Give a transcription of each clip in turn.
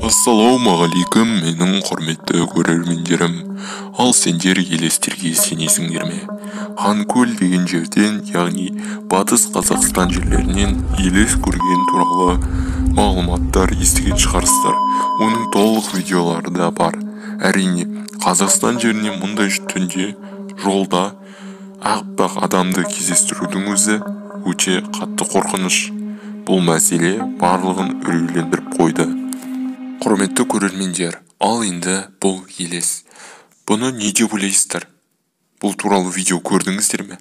Ассалаумағалейкум, менің құрметті көрермендерім. Ал сендер елестерге сенесіңдер ме? Ханкөл деген жерден, яғни батыс Қазақстан жерлерінен елес көрген туралы мағлұматтар естіген шығарсыздар. Оның толық видеолары да бар. Әрине, Қазақстан жерінен мұндай түнде жолда аппақ адамды кездестірудің өзі өте қатты қорқыныш. Бұл мәселе барлығын үрейлендіріп қойды. Құрметті көрермендер, ал енді бұл елес. Бұны не деп ойлайсыздар? Бұл туралы видео көрдіңіздер ме?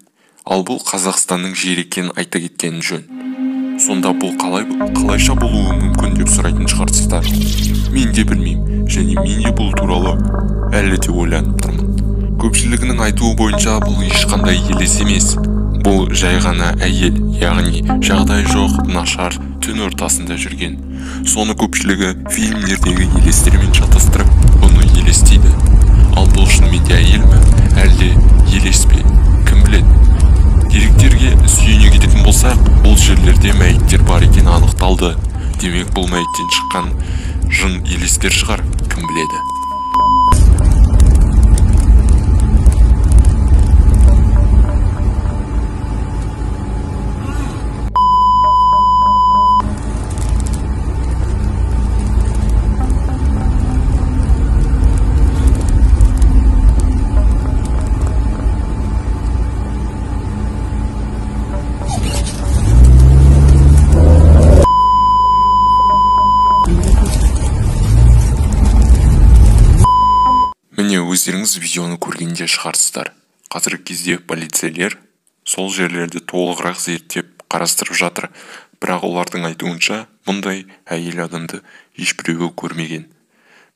Ал бұл Қазақстанның жері екенін айта кеткен жөн. Сонда бұл қалайша болуы мүмкін деп сұрайтын шығарсыздар. Мен де білмеймін, және мен де бұл туралы әлі де ойланып тұрмын. Көпшілігінің айтуы бойынша бұл ешқандай елес емес. Бұл жай ғана әйел, яғни жағдай жоқ, нашар, түн ортасында жүрген. Соны көпшілігі фильмдердегі елестермен шатастырып, бұны елес дейді. Ал бұл шынымен де әйел ме, әлде елес пе? Кім біледі? Деректерге сүйене кететін болсақ, бұл жерлерде мәйіттер бар екені анықталды. Демек, бұл мәйіттен шыққан жын елестер шығар, кім біледі? Міне, өздеріңіз видеоны көргенде шығарсыздар. Қазіргі кезде полицейлер сол жерлерді толығырақ зерттеп қарастырып жатыр. Бірақ олардың айтуынша, мұндай әйел адамды ешбіреуі көрмеген.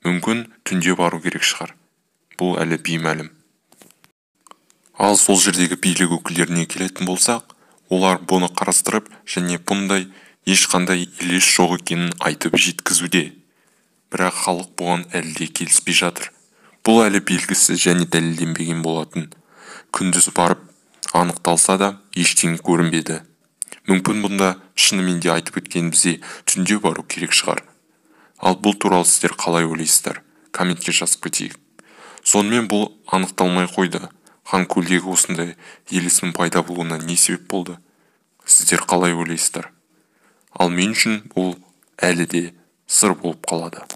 Мүмкін түнде бару керек шығар. Бұл әлі беймәлім. Ал сол жердегі билік өкілдеріне келетін болсақ, олар бұны қарастырып, және бұндай ешқандай елес жоқ екенін айтып жеткізуде. Бірақ халық бұған әлі де келіспей жатыр. Бұл әлі белгісіз және дәлелденбеген болатын. Күндіз барып анықталса да ештеңе көрінбеді. Мүмкін бұнда шынымен де айтып өткен бізде түнде бару керек шығар. Ал бұл туралы сіздер қалай ойлайсыздар? Комментке жазып кетейік. Сонымен бұл анықталмай қойды. Ханкөлдегі осындай елесінің пайда болуына не себеп болды? Сіздер қалай ойлайсыздар? Ал мен үшін бұл әлі де сыр болып қалады.